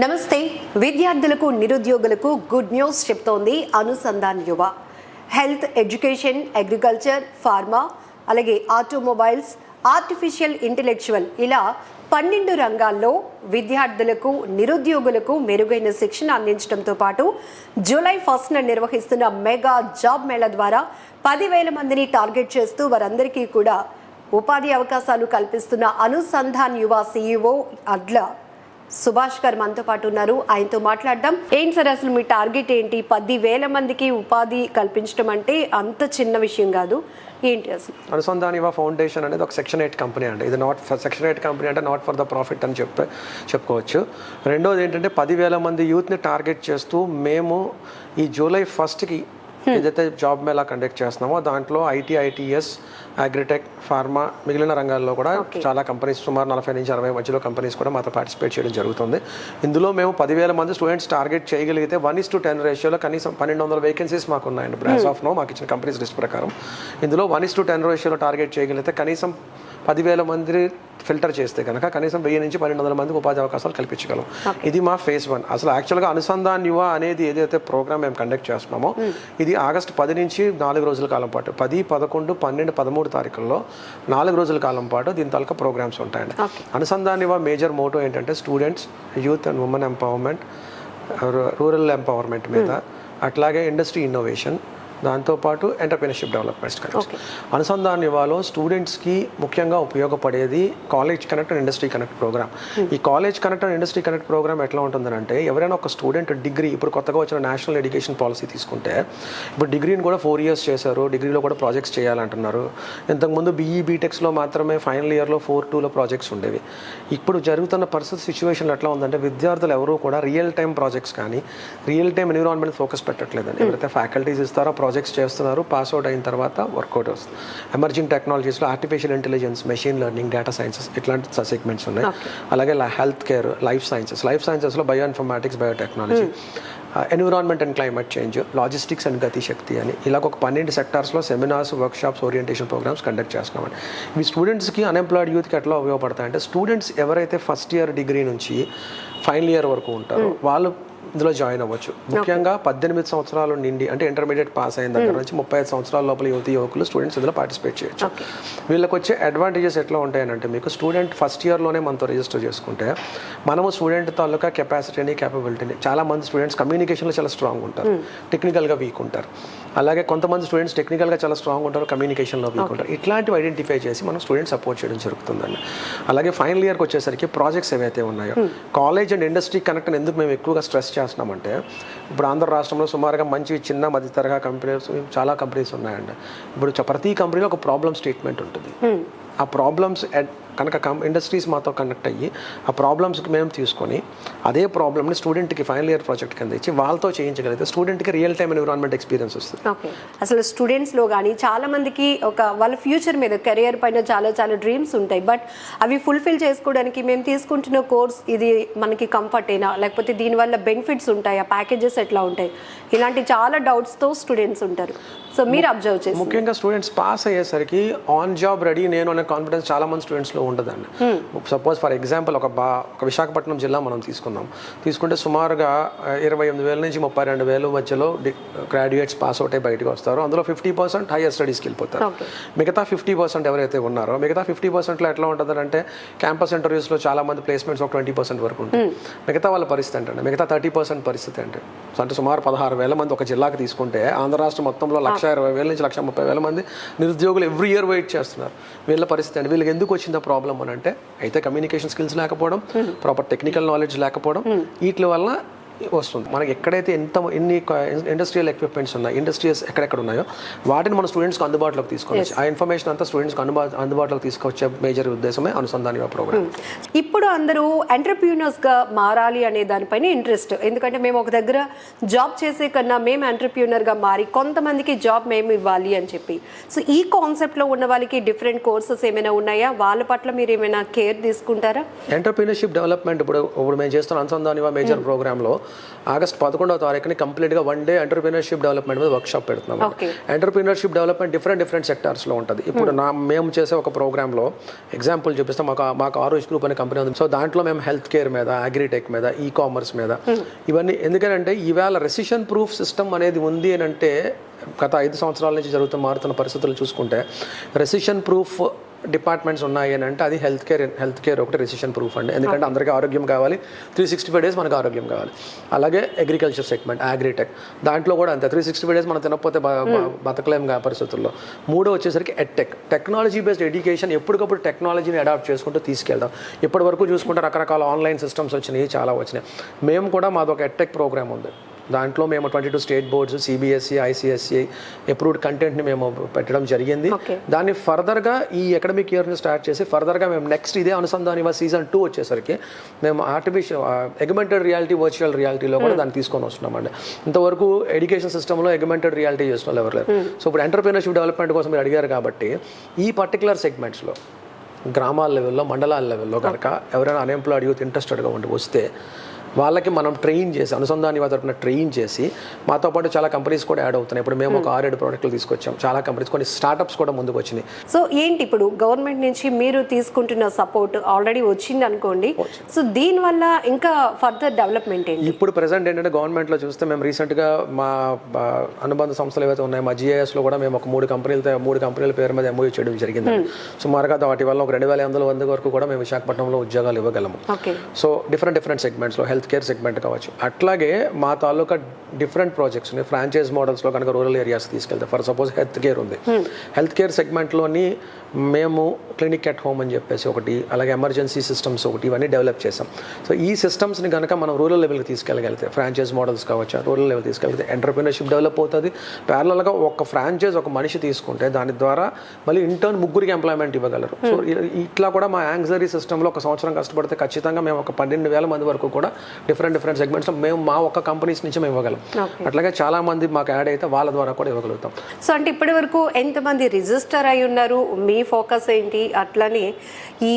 నమస్తే విద్యార్థులకు నిరుద్యోగులకు గుడ్ న్యూస్ చెప్తోంది అనుసంధాన్ యువ. హెల్త్, ఎడ్యుకేషన్, అగ్రికల్చర్, ఫార్మా, అలాగే ఆటోమొబైల్స్, ఆర్టిఫిషియల్ ఇంటెలెక్చువల్ ఇలా 12 రంగాల్లో విద్యార్థులకు నిరుద్యోగులకు మెరుగైన శిక్షణ అందించడంతో పాటు జూలై 1న నిర్వహిస్తున్న మెగా జాబ్ మేళా ద్వారా 10,000 మందిని టార్గెట్ చేస్తూ వారందరికీ కూడా ఉపాధి అవకాశాలు కల్పిస్తున్న అనుసంధాన్ యువ CEO అడ్ల సుభాష్ గారు మనతో పాటు ఉన్నారు. ఆయనతో మాట్లాడదాం. ఏంటి సార్ అసలు మీ టార్గెట్ ఏంటి? 10,000 మందికి ఉపాధి కల్పించడం అంటే అంత చిన్న విషయం కాదు. ఏంటి అసలు? అనుసంధాన్ యువ ఫౌండేషన్ అనేది ఒక సెక్షన్ 8 కంపెనీ అండి. ఇది నాట్ ఫర్ సెక్షన్ 8 కంపెనీ అంటే నాట్ ఫర్ ద ప్రాఫిట్ అని చెప్పుకోవచ్చు. రెండోది ఏంటంటే 10,000 మంది యూత్ని టార్గెట్ చేస్తూ మేము ఈ జూలై 1కి ఏదైతే జాబ్ మేళా కండక్ట్ చేస్తున్నామో దాంట్లో IT, ITS, అగ్రిటెక్, ఫార్మా మిగిలిన రంగాల్లో కూడా చాలా కంపెనీస్ సుమారు 40 నుంచి 60 మధ్యలో కంపెనీస్ కూడా మాతో పార్టిసిపేట్ చేయడం జరుగుతుంది. ఇందులో మేము 10,000 మంది స్టూడెంట్స్ టార్గెట్ చేయగలిగితే 1:10 రేషియోలో కనీసం 1200 వేకెన్సీస్ మాకు ఉన్నాయండి. యాజ్ ఆఫ్ నో మాకు ఇచ్చిన కంపెనీస్ లిస్ట్ ప్రకారం ఇందులో 1:10 రేషియోలో టార్గెట్ చేయగలిగితే కనీసం 10,000 మంది ఫిల్టర్ చేస్తే కనుక కనీసం 1000 నుంచి 1200 మందికి ఉపాధి అవకాశాలు కల్పించగలం. ఇది మా ఫేజ్ 1. అసలు యాక్చువల్గా అనుసంధాన్ యువ అనేది ఏదైతే ప్రోగ్రామ్ మేము కండక్ట్ చేస్తున్నామో ఇది ఆగస్టు 10 నుంచి 4 రోజుల కాలం పాటు 10, 11, 12, 13 తారీఖుల్లో 4 రోజుల కాలం పాటు దీని తాలూకా ప్రోగ్రామ్స్ ఉంటాయండి. అనుసంధాన్ యువ మేజర్ మోటో ఏంటంటే students, youth and women empowerment, rural empowerment మీద, అట్లాగే ఇండస్ట్రీ ఇన్నోవేషన్, దాంతోపాటు ఎంటర్ప్రెన్యూర్షిప్ డెవలప్మెంట్స్ కనెక్ట్. అనుసంధాన్ యువలో స్టూడెంట్స్కి ముఖ్యంగా ఉపయోగపడేది college connect and industry connect programme. ఈ college connect and industry connect programme ఎట్లా ఉంటుందంటే ఎవరైనా ఒక స్టూడెంట్ డిగ్రీ ఇప్పుడు కొత్తగా వచ్చిన నేషనల్ ఎడ్యుకేషన్ పాలసీ తీసుకుంటే ఇప్పుడు డిగ్రీని కూడా 4 years చేశారు. డిగ్రీలో కూడా ప్రాజెక్ట్స్ చేయాలంటున్నారు. ఇంతకుముందు BE, BTechలో మాత్రమే ఫైనల్ ఇయర్లో 4-2లో ప్రాజెక్ట్స్ ఉండేవి. ఇప్పుడు జరుగుతున్న పరిస్థితి సిచ్యువేషన్లో ఎట్లా ఉందంటే విద్యార్థులు ఎవరూ కూడా రియల్ టైం ప్రాజెక్ట్స్ కానీ రియల్ టైం ఎన్విరాన్మెంట్ ఫోకస్ పెట్టట్లేదండి. ఎవరైతే ఫ్యాకల్టీస్ ఇస్తారో ప్రాజెక్ట్స్ చేస్తున్నారు, పాస్ అవుట్ అయిన తర్వాత వర్కౌట్ వస్తుంది. ఎమర్జింగ్ టెక్నాలజీస్లో artificial intelligence, machine learning, data sciences ఇట్లాంటి సెగ్మెంట్స్ ఉన్నాయి. అలాగే హెల్త్ కేర్, లైఫ్ సైన్సెస్లో bio informatics, biotechnology, environment and climate change, logistics and Gati Shakti అని ఇలా ఒక 12 సెక్టార్స్లో seminars, workshops, orientation programmes conduct చేస్తున్నామండి. ఇవి స్టూడెంట్స్కి, అన్ఎంప్లాయిడ్ యూత్కి ఎట్లా ఉపయోగపడతాయంటే స్టూడెంట్స్ ఎవరైతే ఫస్ట్ ఇయర్ డిగ్రీ నుంచి ఫైనల్ ఇయర్ వరకు ఉంటారో వాళ్ళు ఇందులో జాయిన్ అవ్వచ్చు. ముఖ్యంగా 18 సంవత్సరాలు నిండి అంటే ఇంటర్మీడియట్ పాస్ అయిన దగ్గర నుంచి 35 సంవత్సరాల లోపల యువకులు స్టూడెంట్స్ ఇందులో పార్టిసిపేట్ చేయొచ్చు. వీళ్ళకి వచ్చే అడ్వాంటేజెస్ ఎట్లా ఉంటాయనంటే మీకు స్టూడెంట్ ఫస్ట్ ఇయర్లోనే మనతో రిజిస్టర్ చేసుకుంటే మనము స్టూడెంట్ తాలూకా కెపాసిటీని, క్యాపబిలిటీని, చాలా మంది స్టూడెంట్స్ కమ్యూనికేషన్లో చాలా స్ట్రాంగ్ ఉంటారు, టెక్నికల్గా వీక్ ఉంటారు. అలాగే కొంతమంది స్టూడెంట్స్ టెక్నికల్గా చాలా స్ట్రాంగ్ ఉంటారు, కమ్యూనికేషన్లో వీక్ ఉంటారు. ఇట్లాంటివి ఐడెంటిఫై చేసి మనం స్టూడెంట్స్ సపోర్ట్ చేయడం జరుగుతుందండి. అలాగే ఫైనల్ ఇయర్కి వచ్చేసరికి ప్రాజెక్ట్స్ ఏవైతే ఉన్నాయో కాలేజ్ అండ్ ఇండస్ట్రీ కనెక్ట్ ఎందుకు మేము ఎక్కువగా స్ట్రెస్ చేస్తున్నామంటే ఇప్పుడు ఆంధ్ర రాష్ట్రంలో సుమారుగా మంచి చిన్న మధ్య తరహా కంపెనీస్ చాలా కంపెనీస్ ఉన్నాయండి. ఇప్పుడు ప్రతి కంపెనీలో ఒక ప్రాబ్లమ్ స్టేట్మెంట్ ఉంటుంది. ఆ ప్రాబ్లమ్స్ కనుక ఇండస్ట్రీస్ మాతో కనెక్ట్ అయ్యి ఆ ప్రాబ్లమ్స్కి మేము తీసుకొని అదే ప్రాబ్లమ్ని స్టూడెంట్కి ఫైనల్ ఇయర్ ప్రాజెక్ట్ కింద ఇచ్చి వాళ్ళతో చేయించగలిగితే స్టూడెంట్కి రియల్ టైమ్ ఎన్విరాన్మెంట్ ఎక్స్పీరియన్స్ వస్తుంది. ఓకే, అసలు స్టూడెంట్స్లో కానీ చాలా మందికి వాళ్ళ ఫ్యూచర్ మీద, కెరియర్ పైన చాలా డ్రీమ్స్ ఉంటాయి. బట్ అవి ఫుల్ఫిల్ చేసుకోవడానికి మేము తీసుకుంటున్న కోర్స్ ఇది మనకి కంఫర్టేనా, లేకపోతే దీనివల్ల బెనిఫిట్స్ ఉంటాయి, ఆ ప్యాకేజెస్ ఎట్లా ఉంటాయి, ఇలాంటి చాలా డౌట్స్తో స్టూడెంట్స్ ఉంటారు. సో మీరు అబ్జర్వ్ చేసి ముఖ్యంగా స్టూడెంట్స్ పాస్ అయ్యేసరికి ఆన్ జాబ్ రెడీ నేను అనే కాన్ఫిడెన్స్ చాలా మంది స్టూడెంట్స్లో ఉండదండి. సపోజ్ ఫర్ ఎగ్జాంపుల్ ఒక విశాఖపట్నం జిల్లా మనం తీసుకుంటే సుమారుగా 28,000 నుంచి 32,000 మధ్యలో గ్రాడ్యుయేట్స్ పాస్ అవుట్ అయ్యి బయటకు వస్తారు. అందులో 50% హైయర్ స్టడీస్కి వెళ్ళిపోతారు. మిగతా 50% ఎవరైతే ఉన్నారో మిగతా 50%లో ఎట్లా ఉంటుందంటే క్యాంపస్ ఇంటర్వ్యూస్లో చాలా మంది ప్లేస్మెంట్స్ ఒక 20% వరకు ఉంటుంది. మిగతా వాళ్ళ పరిస్థితి ఏంటంటే మిగతా 30% పరిస్థితి అంటే సుమారు 16,000 మంది ఒక జిల్లాకి తీసుకుంటే ఆంధ్ర రాష్ట్రం మొత్తంలో 1,20,000 నుంచి 1,30,000 మంది నిరుద్యోగులు ఎవ్రీ ఇయర్ వెయిట్ చేస్తున్నారు. వీళ్ళ పరిస్థితి అంటే వీళ్ళకి ఎందుకు వచ్చిందా ప్రాబ్లం అని అంటే అయితే కమ్యూనికేషన్ స్కిల్స్ లేకపోవడం, ప్రాపర్ టెక్నికల్ నాలెడ్జ్ లేకపోవడం, వీటి వల్ల వస్తుంది. మనకి ఎక్కడైతే ఎన్ని ఇండస్ట్రియల్ ఎక్విప్మెంట్స్ ఉన్నాయి, ఇండస్ట్రీస్ ఎక్కడెక్కడ ఉన్నాయో వాటిని మన స్టూడెంట్స్కి అందుబాటులోకి తీసుకొచ్చి ఆ ఇన్ఫర్మేషన్ అంతా స్టూడెంట్స్కి అందుబాటులోకి తీసుకొచ్చే మేజర్ ఉద్దేశమే అనుసంధాన్ యువ ప్రోగ్రామ్. ఇప్పుడు అందరూ ఎంటర్ప్రీనర్స్గా మారాలి అనే దానిపైన ఇంట్రెస్ట్. ఎందుకంటే మేము ఒక దగ్గర జాబ్ చేసే కన్నా మేము ఎంటర్ప్రీనర్గా మారి కొంతమందికి జాబ్ మేము ఇవ్వాలి అని చెప్పి. సో ఈ కాన్సెప్ట్లో ఉన్న వాళ్ళకి డిఫరెంట్ కోర్సెస్ ఏమైనా ఉన్నాయా? వాళ్ళ పట్ల మీరు ఏమైనా కేర్ తీసుకుంటారా? ఎంటర్ప్రీనర్షిప్ డెవలప్మెంట్ ఇప్పుడు మేము చేస్తున్న అనుసంధాన్ యువ మేజర్ ప్రోగ్రామ్లో ఆగస్ట్ 11వ తారీఖుని కంప్లీట్గా 1 డే ఎంటర్‌ప్రెన్యూర్‌షిప్ డెవలప్మెంట్ మీద వర్క్షాప్ పెడుతున్నాం. ఎంటర్‌ప్రెన్యూర్‌షిప్ డెవలప్మెంట్ డిఫరెంట్ సెక్టార్స్లో ఉంటుంది. ఇప్పుడు మేము చేసే ఒక ప్రోగ్రాంలో ఎగ్జాంపుల్ చూపిస్తాం. మాకు ఆరోగ్య గ్రూప్ అనే కంపెనీ ఉంది. సో దాంట్లో మేము హెల్త్ కేర్ మీద, అగ్రిటెక్ మీద, ఈ కామర్స్ మీద ఇవన్నీ ఎందుకంటే ఈవేళ రెసిషన్ ప్రూఫ్ సిస్టమ్ అనేది ఉంది అని అంటే గత 5 సంవత్సరాల నుంచి మారుతున్న పరిస్థితులు చూసుకుంటే రెసిషన్ ప్రూఫ్ డిపార్ట్మెంట్స్ ఉన్నాయి అని అంటే అది హెల్త్ కేర్ ఒకటి రెసిషన్ ప్రూఫ్ అండి. ఎందుకంటే అందరికీ ఆరోగ్యం కావాలి, 365 డేస్ మనకు ఆరోగ్యం కావాలి. అలాగే అగ్రికల్చర్ సెగ్మెంట్, అగ్రిటెక్ దాంట్లో కూడా అంతే, 365 డేస్ మనం తినకపోతే బతకలేం పరిస్థితుల్లో. మూడో వచ్చేసరికి ఎడ్టెక్, టెక్నాలజీ బేస్డ్ ఎడ్యుకేషన్. ఎప్పటికప్పుడు టెక్నాలజీని అడాప్ట్ చేసుకుంటూ తీసుకెళ్దాం. ఇప్పటి వరకు చూసుకుంటే రకరకాల ఆన్లైన్ సిస్టమ్స్ వచ్చినాయి, చాలా వచ్చినాయి. మేము కూడా మాది ఒక ఎడ్టెక్ ప్రోగ్రామ్ ఉంది. దాంట్లో మేము 22 state boards, CBSE, ICSE approved కంటెంట్ని మేము పెట్టడం జరిగింది. దాన్ని ఫర్దర్గా ఈ అకాడమిక్ ఇయర్ని స్టార్ట్ చేసి ఫర్దర్గా మేము నెక్స్ట్ ఇదే అనుసంధాన్ యువ సీజన్ 2 వచ్చేసరికి మేము అగ్మెంటెడ్ రియాలిటీ, వర్చువల్ రియాలిటీలో కూడా దాన్ని తీసుకొని వస్తున్నామండి. ఇంతవరకు ఎడ్యుకేషన్ సిస్టంలో అగ్మెంటెడ్ రియాలిటీ చేసిన వాళ్ళు ఎవరు లేరు. సో ఇప్పుడు ఎంటర్‌ప్రెన్యూర్‌షిప్ డెవలప్మెంట్ కోసం మీరు అడిగారు కాబట్టి ఈ పర్టికులర్ సెగ్మెంట్స్లో గ్రామాల లెవెల్లో, మండలాల లెవెల్లో కనుక ఎవరైనా అన్ఎంప్లాయిడ్ యూత్ ఇంట్రెస్టెడ్గా వస్తే వాళ్ళకి మనం ట్రైన్ చేసి, అనుసంధాని తరపున ట్రైన్ చేసి, మాతో పాటు చాలా కంపెనీస్ కూడా యాడ్ అవుతున్నాయి. ఇప్పుడు మేము ఒక 6-7 ప్రోడక్ట్లు తీసుకొచ్చాం. చాలా కంపెనీస్, కొన్ని స్టార్టప్స్ కూడా ముందుకు వచ్చినాయి. సో ఏంటి ఇప్పుడు గవర్నమెంట్ నుంచి మీరు తీసుకుంటున్న సపోర్ట్ ఆల్రెడీ వచ్చింది అనుకోండి, సో దీనివల్ల ఇంకా ఫర్దర్ డెవలప్మెంట్ ఏంటి? ఇప్పుడు ప్రెసెంట్ ఏంటంటే గవర్నమెంట్లో చూస్తే మేము రీసెంట్గా మా అనుబంధ సంస్థలు ఏవైతే ఉన్నాయో, మా జిఐఎస్లో కూడా మేము ఒక 3 కంపెనీల పేరు మీద ఎంఓయూ చేయడం జరిగింది. సుమారుగా వాటి వల్ల ఒక 2,800 వరకు కూడా మేము విశాఖపట్నంలో ఉద్యోగాలు ఇవ్వగలము. సో డిఫరెంట్ సెగ్మెంట్స్లో హెల్త్ కేర్ సెగ్మెంట్ కావచ్చు. అట్లాగే మా తాలూకా డిఫరెంట్ ప్రాజెక్ట్స్ ఉన్నాయి. ఫ్రాంచైజ్ మోడల్స్లో కనుక రూరల్ ఏరియాస్ తీసుకెళ్తే, ఫర్ సపోజ్ హెల్త్ కేర్ ఉంది. హెల్త్ కేర్ సెగ్మెంట్లోని మేము క్లినిక్ ఎట్ హోమ్ అని చెప్పేసి ఒకటి, అలాగే ఎమర్జెన్సీ సిస్టమ్స్ ఒకటి, ఇవన్నీ డెవలప్ చేసాం. సో ఈ సిస్టమ్స్ని కనుక మనం రూరల్ లెవెల్కి తీసుకెళ్ళగలిగితే, ఫ్రాంచైజ్ మోడల్స్ కావచ్చు, రూరల్ లెవెల్ తీసుకెళ్తే ఎంటర్‌ప్రెన్యూర్‌షిప్ డెవలప్ అవుతుంది. ప్యారలల్గా ఒక ఫ్రాంచైజ్ ఒక మనిషి తీసుకుంటే దాని ద్వారా మళ్ళీ ఇంటర్న్ 3 ఎంప్లాయ్మెంట్ ఇవ్వగలరు. సో ఇట్లా కూడా మా యాంగ్జరీ సిస్టంలో ఒక సంవత్సరం కష్టపడితే ఖచ్చితంగా మేము ఒక 12,000 మంది వరకు కూడా డిఫరెంట్ సెగ్మెంట్స్లో మేము మా ఒక్క కంపెనీస్ నుంచి మేము ఇవ్వగలం. అట్లాగే చాలా మంది మాకు యాడ్ అయితే వాళ్ళ ద్వారా కూడా ఇవ్వగలుగుతాం. సో అంటే ఇప్పటి వరకు ఎంతమంది రిజిస్టర్ అయి ఉన్నారు, మీ ఫోకస్ ఏంటి? అట్లనే ఈ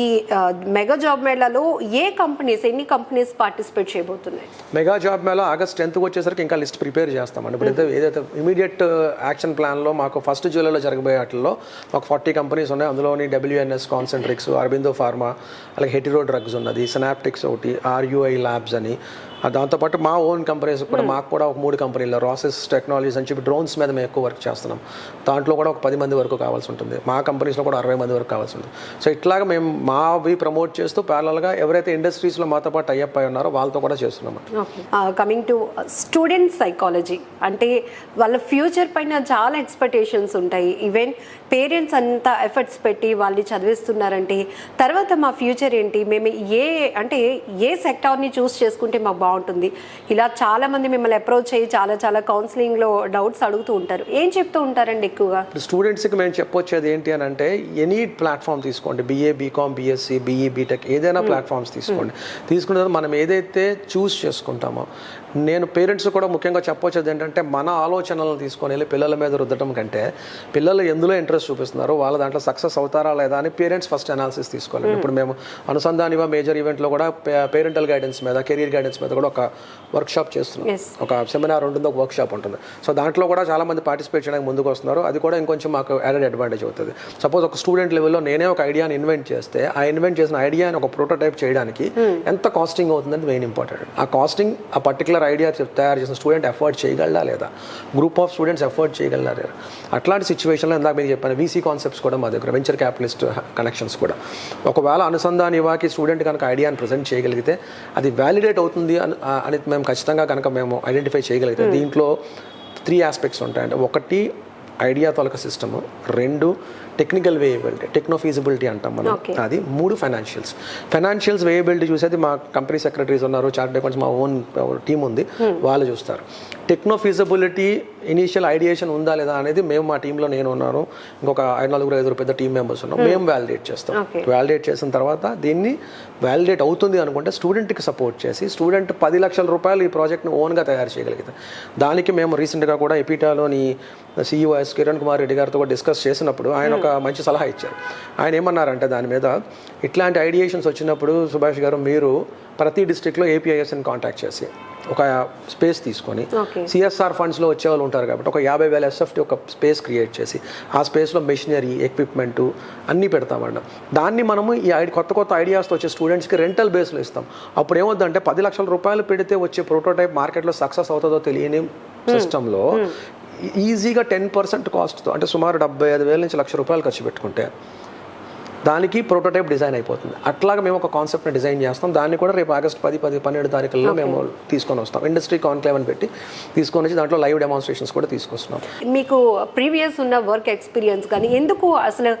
మెగా జాబ్ మేళాలో ఎన్ని కంపెనీస్ పార్టిసిపేట్ చేయబోతున్నాయి? Mega job mela August 10th వచ్చేసరికి ఇంకా లిస్ట్ ప్రిపేర్ చేస్తామండి. ఇప్పుడు ఏదైతే ఇమీడియట్ యాక్షన్ ప్లాన్లో మాకు 1 జూలైలో జరగబోయే వాటిల్లో ఒక 40 కంపెనీస్ ఉన్నాయి. అందులోని WNS, కాన్సెంట్రిక్స్, అరబిందో ఫార్మా, అలాగే హెటిరో డ్రగ్స్ ఉన్నది, సినాప్టిక్స్ ఒకటి, RUI ల్యాబ్స్ అని. దాంతోపాటు మా ఓన్ కంపెనీస్ కూడా, మాకు కూడా ఒక 3 కంపెనీల్లో రాసెస్ టెక్నాలజీస్ అని చెప్పి డ్రోన్స్ మీద మేము ఎక్కువ వర్క్ చేస్తున్నాం. దాంట్లో కూడా ఒక 10 మంది వరకు కావాల్సి ఉంటుంది. మా కంపెనీస్లో కూడా 60 మంది వరకు కావాల్సి ఉంటుంది. సో ఇట్లాగా మేము మావి ప్రమోట్ చేస్తూ ప్యారలల్గా ఎవరైతే ఇండస్ట్రీస్లో మాతో పాటు టైఅప్ అయి ఉన్నారో వాళ్ళతో కూడా చేస్తున్నాం. కమింగ్ టు స్టూడెంట్ సైకాలజీ, అంటే వాళ్ళ ఫ్యూచర్ పైన చాలా ఎక్స్పెక్టేషన్స్ ఉంటాయి. ఈవెన్ పేరెంట్స్ అంతా ఎఫర్ట్స్ పెట్టి వాళ్ళని చదివిస్తున్నారంటే తర్వాత మా ఫ్యూచర్ ఏంటి, మేము ఏ సెక్టార్ని చూస్ చేసుకుంటే మాకు బాగుంటుంది, ఇలా చాలా మంది మిమ్మల్ని అప్రోచ్ అయ్యి చాలా కౌన్సిలింగ్లో డౌట్స్ అడుగుతూ ఉంటారు. ఏం చెప్తూ ఉంటారండి ఎక్కువగా? స్టూడెంట్స్కి మేము చెప్పొచ్చేది ఏంటి అని అంటే, ఎనీ ప్లాట్ఫామ్ తీసుకోండి, BA, BCom, BSc, BE, BTech ఏదైనా ప్లాట్ఫామ్స్ తీసుకోండి. తీసుకున్న తర్వాత మనం ఏదైతే చూస్ చేసుకుంటామో, నేను పేరెంట్స్ కూడా ముఖ్యంగా చెప్పొచ్చేది ఏంటంటే, మన ఆలోచనలను తీసుకొని వెళ్ళి పిల్లల మీద రుద్దడం కంటే, పిల్లలు ఎందులో ఇంట్రెస్ట్ చూపిస్తున్నారో వాళ్ళ దాంట్లో సక్సెస్ అవుతారా లేదా అని పేరెంట్స్ ఫస్ట్ అనాలిసిస్ తీసుకోవాలి. ఇప్పుడు మేము అనుసంధాన్ యువ మేజర్ ఈవెంట్లో కూడా పేరెంటల్ గైడెన్స్ మీద, కెరీర్ గైడెన్స్ మీద కూడా ఒక వర్క్షాప్ చేస్తున్నాం. ఒక సెమినార్ ఉంటుంది, ఒక వర్క్షాప్ ఉంటుంది. సో దాంట్లో కూడా చాలా మంది పార్టిసిపేట్ చేయడానికి ముందుకు వస్తున్నారు. అది కూడా ఇంకొంచెం మాకు యాడెడ్ అడ్వాంటేజ్ అవుతుంది. సపోజ్ ఒక స్టూడెంట్ లెవెల్లో నేనే ఒక ఐడియాని ఇన్వెంట్ చేస్తే, ఆ ఇన్వెంట్ చేసిన ఐడియాని ఒక ప్రోటోటైప్ చేయడానికి ఎంత కాస్టింగ్ అవుతుందని మెయిన్ ఇంపార్టెంట్. ఆ కాస్టింగ్ ఆ పర్టికులర్ ఐడియా తయారు చేసిన స్టూడెంట్ ఎఫర్ట్ చేయగలరా లేదా, గ్రూప్ ఆఫ్ స్టూడెంట్స్ ఎఫర్ట్ చేయగలరా లేదా. అట్లాంటి సిచ్యువేషన్లో ఇందాక మీకు చెప్పాను, VC కాన్సెప్ట్స్ కూడా మా దగ్గర, వెంచర్ క్యాపిటలిస్ట్ కనెక్షన్స్ కూడా. ఒకవేళ అనుసంధాన్ యువకి స్టూడెంట్ కనుక ఐడియాని ప్రజెంట్ చేయగలిగితే అది వ్యాలిడేట్ అవుతుంది అని మేము ఖచ్చితంగా కనుక మేము ఐడెంటిఫై చేయగలిగితే, దీంట్లో 3 ఆస్పెక్ట్స్ ఉంటాయండి. 1 ఐడియా తొలక సిస్టము, 2 టెక్నికల్ వేయబిలిటీ, టెక్నోఫీజిబిలిటీ అంటాం మనం, అది 3 ఫైనాన్షియల్స్ వేయబిలిటీ చూసేది మా కంపెనీ సెక్రటరీస్ ఉన్నారు, చార్టెడ్ అకౌంట్స్, మా ఓన్ టీమ్ ఉంది, వాళ్ళు చూస్తారు. టెక్నోఫీజిబిలిటీ ఇనీషియల్ ఐడియేషన్ ఉందా లేదా అనేది మేము మా టీంలో, నేను ఉన్నాను, ఇంకొక 4-5 పెద్ద టీం మెంబర్స్ ఉన్నాం, మేము వ్యాలిడేట్ చేస్తాం. వ్యాలిడేట్ చేసిన తర్వాత దీన్ని వ్యాలిడేట్ అవుతుంది అనుకుంటే స్టూడెంట్కి సపోర్ట్ చేసి, స్టూడెంట్ 10 లక్షల రూపాయలు ఈ ప్రాజెక్ట్ని ఓన్గా తయారు చేయగలిగితే, దానికి మేము రీసెంట్గా కూడా ఎపిటాలోని CEO కిరణ్ కుమార్ రెడ్డి గారితో కూడా డిస్కస్ చేసినప్పుడు ఆయన ఒక మంచి సలహా ఇచ్చారు. ఆయన ఏమన్నారంటే దాని మీద ఇట్లాంటి ఐడియేషన్స్ వచ్చినప్పుడు సుభాష్ గారు మీరు ప్రతి డిస్ట్రిక్ట్లో ఏపీఐఎస్ని కాంటాక్ట్ చేసి ఒక స్పేస్ తీసుకొని సిఎస్ఆర్ ఫండ్స్లో వచ్చే వాళ్ళు ఉంటారు కాబట్టి ఒక 50,000 ఎస్ఎఫ్టీ ఒక స్పేస్ క్రియేట్ చేసి ఆ స్పేస్లో మెషినరీ ఎక్విప్మెంటు అన్నీ పెడతామన్నాం. దాన్ని మనము ఈ కొత్త ఐడియాస్తో వచ్చే స్టూడెంట్స్కి రెంటల్ బేస్లో ఇస్తాం. అప్పుడు ఏమవుతుందంటే 10 లక్షల రూపాయలు పెడితే వచ్చే ప్రోటోటైప్ మార్కెట్లో సక్సెస్ అవుతుందో తెలియని సిస్టంలో ఈజీగా 10% కాస్ట్తో అంటే సుమారు 75,000 నుంచి ₹1,00,000 ఖర్చు పెట్టుకుంటే దానికి ప్రోటోటైప్ డిజైన్ అయిపోతుంది. అట్లాగా మేము ఒక కాన్సెప్ట్ని డిజైన్ చేస్తాం. దాన్ని కూడా రేపు ఆగస్ట్ 10, 12 తారీఖుల్లో మేము తీసుకొని వస్తాం. ఇండస్ట్రీ కాన్క్లేవ్ అని పెట్టి తీసుకొని వచ్చి దాంట్లో లైవ్ డెమాన్స్ట్రేషన్స్ కూడా తీసుకొస్తున్నాం. మీకు ప్రీవియస్ ఉన్న వర్క్ ఎక్స్పీరియన్స్ కానీ ఎందుకు అసలు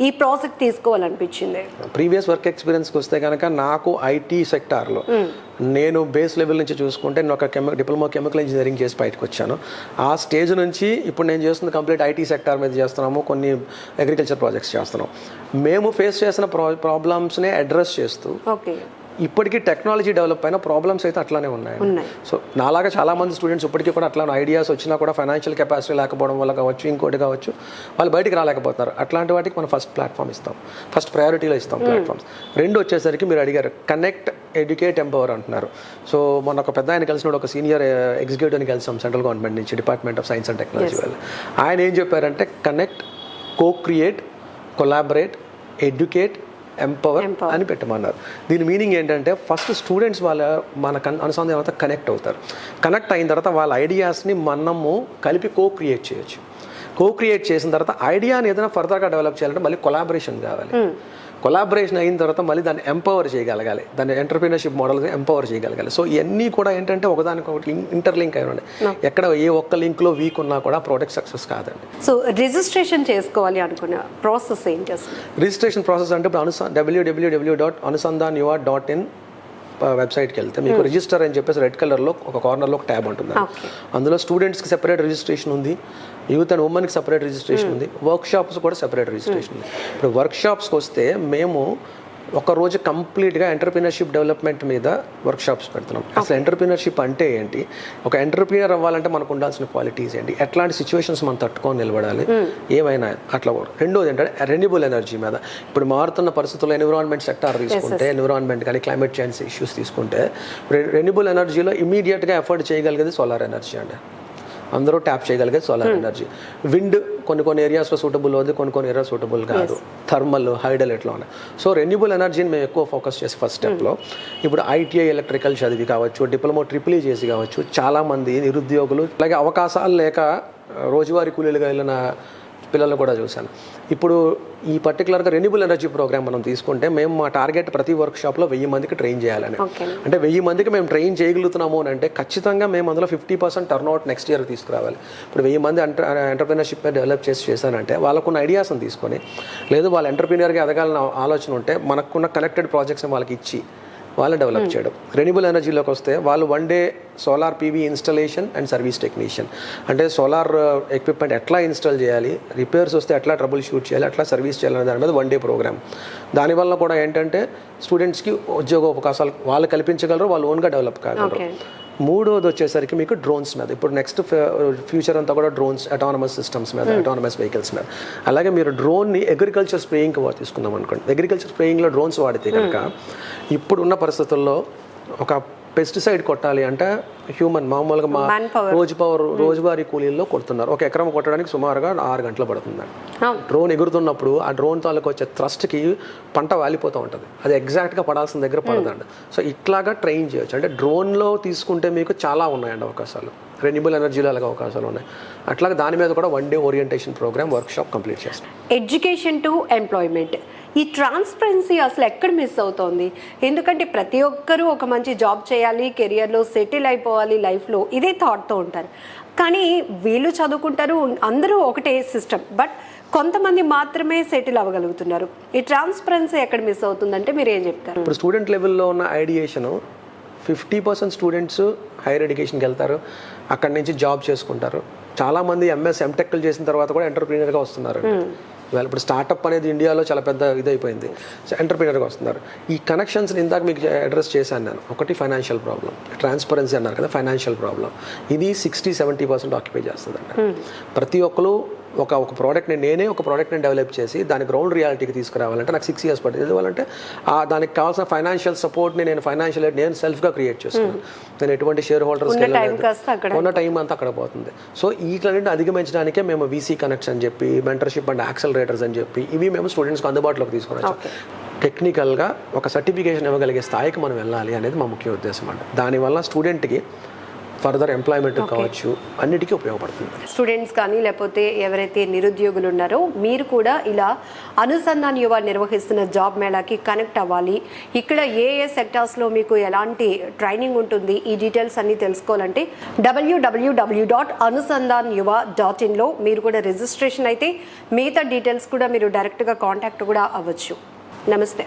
ఈ ప్రాజెక్ట్ తీసుకోవాలనిపించింది? ప్రీవియస్ వర్క్ ఎక్స్పీరియన్స్కి వస్తే కనుక నాకు ఐటీ సెక్టార్లో నేను బేస్ లెవెల్ నుంచి చూసుకుంటే నేను ఒక డిప్లొమా కెమికల్ ఇంజనీరింగ్ చేసి బయటకు వచ్చాను. ఆ స్టేజ్ నుంచి ఇప్పుడు నేను చేస్తుంది కంప్లీట్ ఐటీ సెక్టార్ మీద చేస్తున్నాము, కొన్ని అగ్రికల్చర్ ప్రాజెక్ట్స్ చేస్తున్నాం. మేము ఫేస్ చేసిన ప్రాబ్లమ్స్ని అడ్రస్ చేస్తూ ఇప్పటికీ టెక్నాలజీ డెవలప్ అయిన ప్రాబ్లమ్స్ అయితే అట్లానే ఉన్నాయి. సో నాలాగా చాలామంది స్టూడెంట్స్ ఇప్పటికీ కూడా అట్లా ఐడియాస్ వచ్చినా కూడా ఫైనాన్షియల్ కెపాసిటీ లేకపోవడం వల్ల కావచ్చు, ఇంకోటి కావచ్చు, వాళ్ళు బయటికి రాలేకపోతున్నారు. అట్లాంటి వాటికి మనం ఫస్ట్ ప్లాట్ఫామ్ ఇస్తాం, ఫస్ట్ ప్రయారిటీలో ఇస్తాం ప్లాట్ఫామ్స్. రెండు వచ్చేసరికి మీరు అడిగారు కనెక్ట్, ఎడ్యుకేట్, ఎంపవర్ అంటున్నారు. సో మొన్న ఒక పెద్ద ఆయన కలిసినప్పుడు ఒక సీనియర్ ఎగ్జిక్యూటివ్ని కలిసాం సెంట్రల్ గవర్నమెంట్ నుంచి, department of science and technology వాళ్ళు. ఆయన ఏం చెప్పారంటే కనెక్ట్, కో క్రియేట్, కొలాబరేట్, ఎడ్యుకేట్, ఎంపవర్ అని పెట్టమన్నారు. దీని మీనింగ్ ఏంటంటే ఫస్ట్ స్టూడెంట్స్ మన అనుసంధానంతో కనెక్ట్ అవుతారు. కనెక్ట్ అయిన తర్వాత వాళ్ళ ఐడియాస్ని మనము కలిపి కో క్రియేట్ చేయొచ్చు. కో క్రియేట్ చేసిన తర్వాత ఐడియాని ఏదైనా ఫర్దర్గా డెవలప్ చేయాలంటే మళ్ళీ కొలాబరేషన్ కావాలి. కొలాబరేషన్ అయిన తర్వాత మళ్ళీ దాన్ని ఎంపవర్ చేయగలగాలి, దాన్ని ఎంటర్‌ప్రెన్యూర్‌షిప్ మోడల్ ఎంపవర్ చేయగలగాలి. సో ఇవన్నీ కూడా ఏంటంటే ఒకదానికొకటి ఇంటర్లింక్ అయి ఉన్నాయి. ఎక్కడ ఏ ఒక్క లింక్లో వీక్ ఉన్నా కూడా ప్రోడక్ట్ సక్సెస్ కాదండి. సో రిజిస్ట్రేషన్ చేసుకోవాలి అనుకున్న ప్రాసెస్ ఏంటి అసలు? రిజిస్ట్రేషన్ ప్రాసెస్ అంటే www.anusandhanyuva.in వెబ్సైట్కి వెళ్తే మీకు రిజిస్టర్ అని చెప్పేసి రెడ్ కలర్లో ఒక కార్నర్లో ఒక ట్యాబ్ ఉంటుంది. అందులో స్టూడెంట్స్కి సెపరేట్ రిజిస్ట్రేషన్ ఉంది, యూత్ అండ్ ఉమెన్కి సెపరేట్ రిజిస్ట్రేషన్ ఉంది, వర్క్ షాప్స్ కూడా సెపరేట్ రిజిస్ట్రేషన్ ఉంది. ఇప్పుడు వర్క్ షాప్స్కి వస్తే మేము ఒక రోజు కంప్లీట్గా ఎంటర్‌ప్రెన్యూర్‌షిప్ డెవలప్మెంట్ మీద వర్క్ షాప్స్ పెడుతున్నాం. అసలు ఎంటర్‌ప్రెన్యూర్‌షిప్ అంటే ఏంటి, ఒక ఎంటర్‌ప్రెన్యూర్ అవ్వాలంటే మనకు ఉండాల్సిన క్వాలిటీస్ ఏంటి, ఎట్లాంటి సిచ్యువేషన్స్ మనం తట్టుకొని నిలబడాలి, ఏమైనా అట్లా. రెండోది ఏంటంటే రెన్యూబుల్ ఎనర్జీ మీద. ఇప్పుడు మారుతున్న పరిస్థితుల్లో ఎన్విరాన్మెంట్ సెక్టార్ తీసుకుంటే, ఎన్విరాన్మెంట్ కానీ క్లైమేట్ చేంజ్ ఇష్యూస్ తీసుకుంటే, రెన్యూబుల్ ఎనర్జీలో ఇమీడియట్గా ఎఫర్ట్ చేయగలిగేది సోలార్ ఎనర్జీ అండి. అందరూ ట్యాప్ చేయగలిగేది సోలార్ ఎనర్జీ. విండ్ కొన్ని ఏరియాస్లో సూటబుల్ అవుతుంది, కొన్ని ఏరియాస్ సూటబుల్ కాదు. థర్మల్, హైడల్ ఎట్లా ఉన్నాయి. సో రెన్యూబుల్ ఎనర్జీని మేము ఎక్కువ ఫోకస్ చేసి ఫస్ట్ స్టెప్లో ఇప్పుడు ఐటీఐ ఎలక్ట్రికల్ చదివి కావచ్చు, డిప్లొమా ట్రిపుల్ చేసి కావచ్చు, చాలామంది నిరుద్యోగులు అలాగే అవకాశాలు లేక రోజువారీ కూలీలుగా వెళ్ళిన పిల్లలను కూడా చూశాను. ఇప్పుడు ఈ పర్టికులర్గా రెన్యూబుల్ ఎనర్జీ ప్రోగ్రామ్ మనం తీసుకుంటే మేము మా టార్గెట్ ప్రతి వర్క్ షాప్లో 1000 మందికి ట్రైన్ చేయాలని. అంటే 1000 మందికి మేము ట్రైన్ చేయగలుగుతున్నాము అని అంటే ఖచ్చితంగా మేము అందులో 50% టర్న్అవుట్ నెక్స్ట్ ఇయర్ తీసుకురావాలి. ఇప్పుడు 1000 మంది ఎంటర్‌ప్రెన్యూర్‌షిప్ డెవలప్ చేశానంటే వాళ్ళకున్న ఐడియాస్ని తీసుకొని, లేదు వాళ్ళ ఎంటర్‌ప్రెన్యూర్గా ఎదగాలన్న ఆలోచన ఉంటే మనకున్న కనెక్టెడ్ ప్రాజెక్ట్స్ని వాళ్ళకి ఇచ్చి వాళ్ళని డెవలప్ చేయడం. రెన్యూబుల్ ఎనర్జీలోకి వస్తే వాళ్ళు 1 day solar PV installation and service technician, అంటే సోలార్ ఎక్విప్మెంట్ ఎట్లా ఇన్స్టాల్ చేయాలి, రిపేర్స్ వస్తే ఎట్లా ట్రబుల్ షూట్ చేయాలి, ఎట్లా సర్వీస్ చేయాలనే దాని మీద 1 డే ప్రోగ్రామ్. దానివల్ల కూడా ఏంటంటే స్టూడెంట్స్కి ఉద్యోగ అవకాశాలు వాళ్ళు కల్పించగలరు, వాళ్ళు ఓన్గా డెవలప్ కాగలరు. మూడోది వచ్చేసరికి మీకు డ్రోన్స్ మీద. ఇప్పుడు నెక్స్ట్ ఫ్యూచర్ అంతా కూడా డ్రోన్స్, అటానమస్ సిస్టమ్స్ మీద, అటానమస్ వెహికల్స్ మీద. అలాగే మీరు డ్రోన్ని అగ్రికల్చర్ స్ప్రేయింగ్కి తీసుకుందాం అనుకోండి. అగ్రికల్చర్ స్ప్రేయింగ్లో డ్రోన్స్ వాడితే కనుక ఇప్పుడున్న పరిస్థితుల్లో ఒక పెస్టిసైడ్ కొట్టాలి అంటే హ్యూమన్ మామూలుగా మా రోజువారీ కూలీల్లో కొడుతున్నారు. ఒక ఎకరం కొట్టడానికి సుమారుగా 6 గంటలు పడుతుందండి. డ్రోన్ ఎగురుతున్నప్పుడు ఆ డ్రోన్ తాలూకు వచ్చే థ్రస్ట్కి పంట వాలిపోతూ ఉంటుంది, అది ఎగ్జాక్ట్గా పడాల్సిన దగ్గర పడదండి. సో ఇట్లాగా ట్రైన్ చేయొచ్చు. అంటే డ్రోన్లో తీసుకుంటే మీకు చాలా ఉన్నాయండి అవకాశాలు, రెన్యూబుల్ ఎనర్జీలో అలాగే అవకాశాలు ఉన్నాయి. అట్లాగే దాని మీద కూడా 1 day orientation program workshop complete చేస్తాం. ఎడ్యుకేషన్ టు ఎంప్లాయ్మెంట్, ఈ ట్రాన్స్పరెన్సీ అసలు ఎక్కడ మిస్ అవుతోంది? ఎందుకంటే ప్రతి ఒక్కరూ ఒక మంచి జాబ్ చేయాలి, కెరియర్లో సెటిల్ అయిపోవాలి లైఫ్లో, ఇదే థాట్తో ఉంటారు. కానీ వీళ్ళు చదువుకుంటారు, అందరూ ఒకటే సిస్టమ్, బట్ కొంతమంది మాత్రమే సెటిల్ అవ్వగలుగుతున్నారు. ఈ ట్రాన్స్పరెన్సీ ఎక్కడ మిస్ అవుతుందంటే మీరు ఏం చెప్తారు? ఇప్పుడు స్టూడెంట్ లెవెల్లో ఉన్న ఐడియేషను 50% స్టూడెంట్స్ హైయర్ ఎడ్యుకేషన్కి వెళ్తారు, అక్కడి నుంచి జాబ్ చేసుకుంటారు. చాలామంది ఎంఎస్ ఎంటెక్లు చేసిన తర్వాత కూడా ఎంటర్‌ప్రెన్యూర్గా వస్తున్నారు. ఇవాళ ఇప్పుడు స్టార్టప్ అనేది ఇండియాలో చాలా పెద్ద ఇదైపోయింది. సో ఎంటర్‌ప్రెన్యూర్గా వస్తున్నారు. ఈ కనెక్షన్స్ని ఇందాక మీకు అడ్రస్ చేశాను నేను. ఒకటి ఫైనాన్షియల్ ప్రాబ్లం, ట్రాన్స్పరెన్సీ అన్నారు కదా, ఫైనాన్షియల్ ప్రాబ్లం ఇది 60-70% ఆక్యుపై చేస్తుందండి. ప్రతి ఒక్కరు ఒక ప్రోడక్ట్ని డెవలప్ చేసి దాని గ్రౌండ్ రియాలిటీకి తీసుకురావాలంటే నాకు 6 years పడుతుంది. ఎందువల్లంటే దానికి కావాల్సిన ఫైనాన్షియల్ సపోర్ట్ని నేను సెల్ఫ్గా క్రియేట్ చేసుకున్నాను. నేను ఎటువంటి షేర్ హోల్డర్స్ ఉన్న టైం అంతా అక్కడ పోతుంది. సో వీటిని అధిగమించడానికే మేము వీసీ కనెక్ట్స్ అని చెప్పి, మెంటర్షిప్ అండ్ యాక్సలరేటర్స్ అని చెప్పి ఇవి మేము స్టూడెంట్స్కి అందుబాటులోకి తీసుకున్నాం. టెక్నికల్గా ఒక సర్టిఫికేషన్ ఇవ్వగలిగే స్థాయికి మనం వెళ్ళాలి అనేది మా ముఖ్య ఉద్దేశం అండి. దానివల్ల స్టూడెంట్కి ఫర్దర్ ఎంప్లాయ్మెంట్ కావచ్చు, అన్నిటికీ ఉపయోగపడుతుంది. స్టూడెంట్స్ కానీ లేకపోతే ఎవరైతే నిరుద్యోగులు ఉన్నారో మీరు కూడా ఇలా అనుసంధాన్ యువ నిర్వహిస్తున్న జాబ్ మేళాకి కనెక్ట్ అవ్వాలి. ఇక్కడ ఏ సెక్టార్స్లో మీకు ఎలాంటి ట్రైనింగ్ ఉంటుంది, ఈ డీటెయిల్స్ అన్నీ తెలుసుకోవాలంటే www.anusandhanyuva.in మీరు కూడా రిజిస్ట్రేషన్ అయితే మిగతా డీటెయిల్స్ కూడా మీరు డైరెక్ట్గా కాంటాక్ట్ కూడా అవ్వచ్చు. నమస్తే.